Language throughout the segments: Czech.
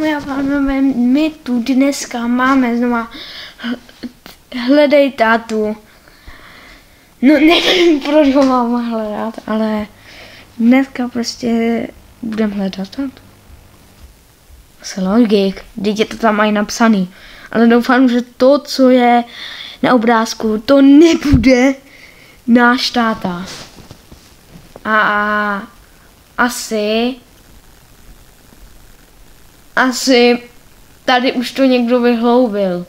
Dámy a pánové, my tu dneska máme znova hledej tátu. No nevím, proč ho mám hledat, ale dneska prostě budem hledat tátu. Se logik, teď je to tam mají napsaný. Ale doufám, že to, co je na obrázku, to nebude náš táta. A asi tady už to někdo vyhloubil.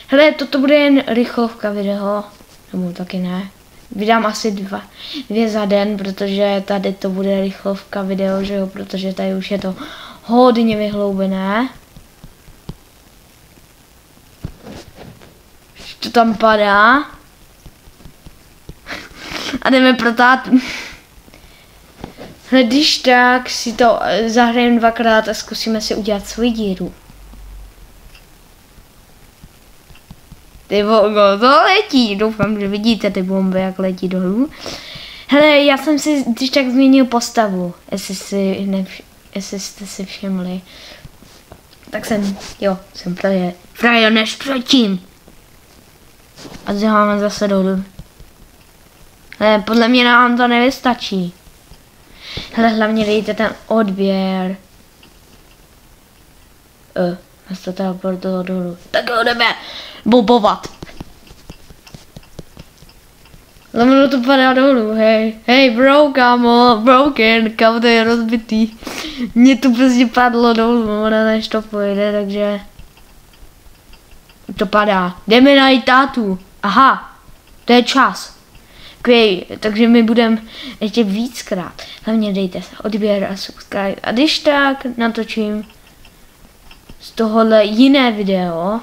Hele, toto bude jen rychlovka video, nebo taky ne. Vydám asi dvě za den, protože tady to bude rychlovka video, že jo, protože tady už je to hodně vyhloubené. To tam padá. A jdeme pro tátu. Když tak si to zahrajeme dvakrát a zkusíme si udělat svoji díru. Ty bogo, to letí. Doufám, že vidíte ty bomby, jak letí dolů. Hele, já jsem si když tak změnil postavu, jestli jste si všimli. Tak jsem právě než předtím. A děláme zase dolů. Hele, podle mě nám to nevystačí. Hele, hlavně dejte ten odběr. Já se to teleportovalo dolů. Tak ho jdeme bobovat. Znamená to padá dolů, hej bro, kámo, broken, kámo, to je rozbitý. Mně to prostě padlo dolů, ona než to pojede, takže to padá. Jdeme najít tátu. Aha, to je čas. Okay, takže my budeme ještě víckrát. Hlavně dejte odběr a subscribe. A když tak natočím z tohohle jiné video,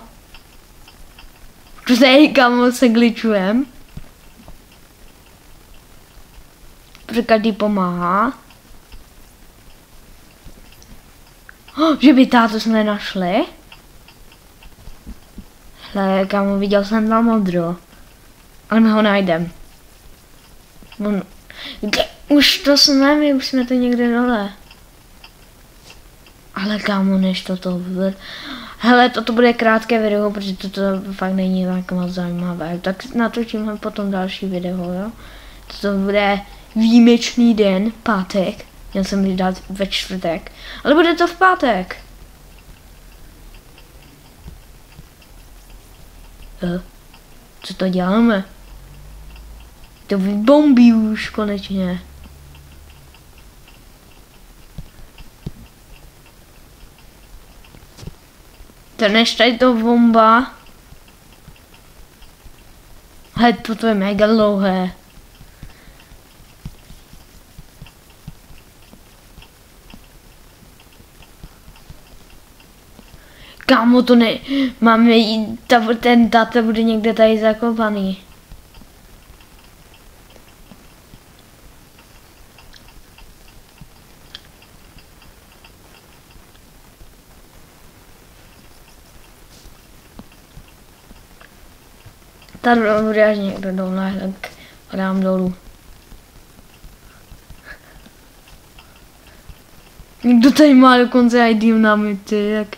protože kamo se glitchujem, protože každý pomáhá. Že by tátu jsme našli. Hle, kamo, viděl jsem tam modro. Ale my ho najdem. Už to jsme, my už jsme to někde dole. Ale kámo, než toto bude. Hele, toto bude krátké video, protože toto fakt není tak moc zajímavé. Tak natočíme potom další video, jo. Toto bude výjimečný den, pátek. Měl jsem ji dát ve čtvrtek. Ale bude to v pátek. Co to děláme? To vybombí už konečně. To než tady to bomba. Hele, toto je mega dlouhé. Kámo, to ne... Máme jít... Ten táta bude někde tady zakopaný. Tady bude až někdo dole, tak padám dolů. Někdo tady má dokonce ID na myty, jak...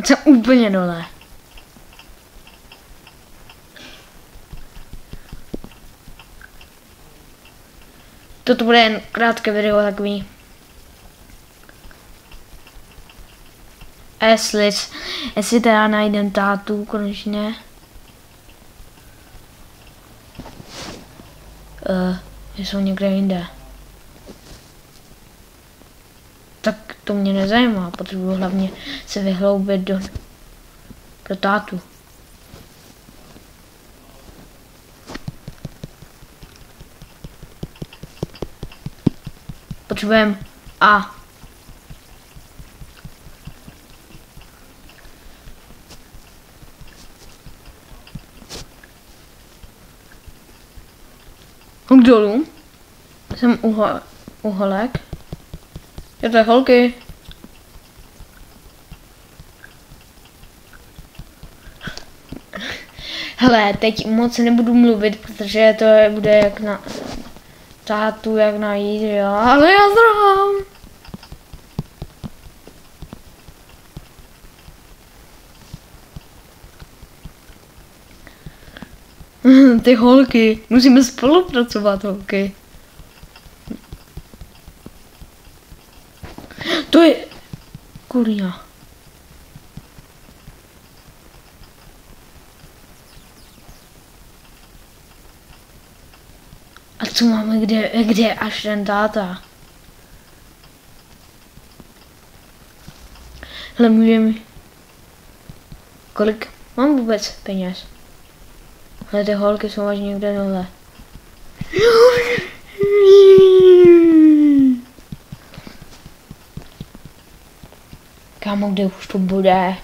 Jsem úplně dole. Toto bude jen krátké video takový. Jestli teda najdem tátu konečně. Jsou někde jinde. Tak to mě nezajímá, potřebuji hlavně se vyhloubit do tátu. Potřebujeme A. Dolů. Jsem uholek. Je to holky. Hele, teď moc nebudu mluvit, protože to bude jak na tátu jak najít, jo, ale já zdrhám. Ty holky, musíme spolupracovat, holky. To je... Kurňa. A co máme, kde je až ten táta? Hle, můžeme... Kolik mám vůbec peněz? Ale ty holky jsou až někde dole. Kámo, kde už to bude?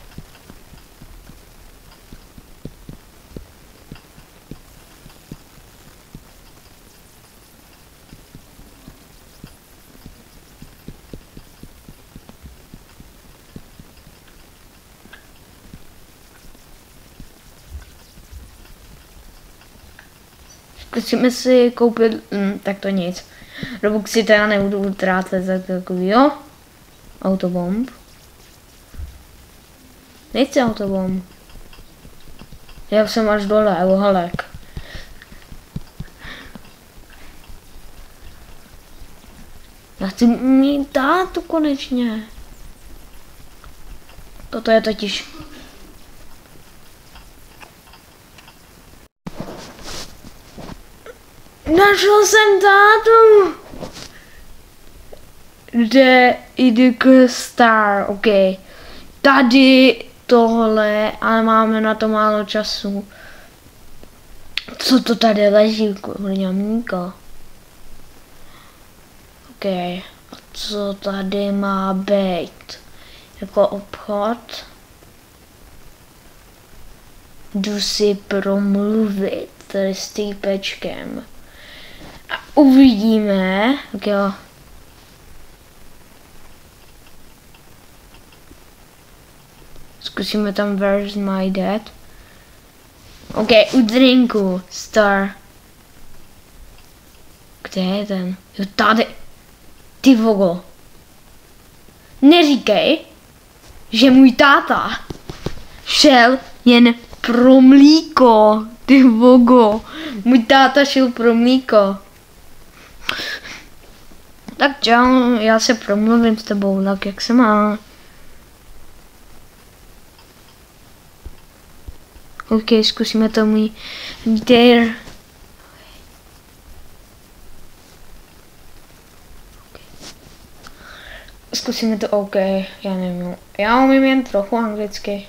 Zkusíme si koupit, tak to nic. Robuxy teda nebudu utrácet za takový, jo? Autobomb. Nechci autobomb. Já jsem až dole, halek. Já chci mít tátu konečně. Toto je totiž... Našel jsem tátu! Kde jde k Star, ok. Tady tohle, ale máme na to málo času. Co to tady leží, kurňamníko? Ok, a co tady má být? Jako obchod? Jdu si promluvit tady s týpečkem. A uvidíme, tak jo. Zkusíme tam Where's my dad. Ok, u drinku, Star. Kde je ten? Jo, tady. Ty vogo. Neříkej, že můj táta šel jen pro mlíko. Ty vogo. Můj táta šel pro mlíko. Tak čau, já se promluvím s tebou, tak jak se má. Ok, zkusíme to můj dare. Zkusíme to ok, já nevím. Já umím jen trochu anglicky.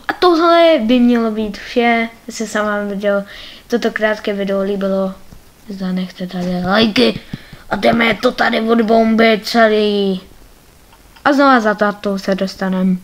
A tohle by mělo být vše, jestli se vám video, toto krátké video líbilo. Zanechte tady lajky a jdeme to tady odbombit celý. A znova za tátou se dostaneme.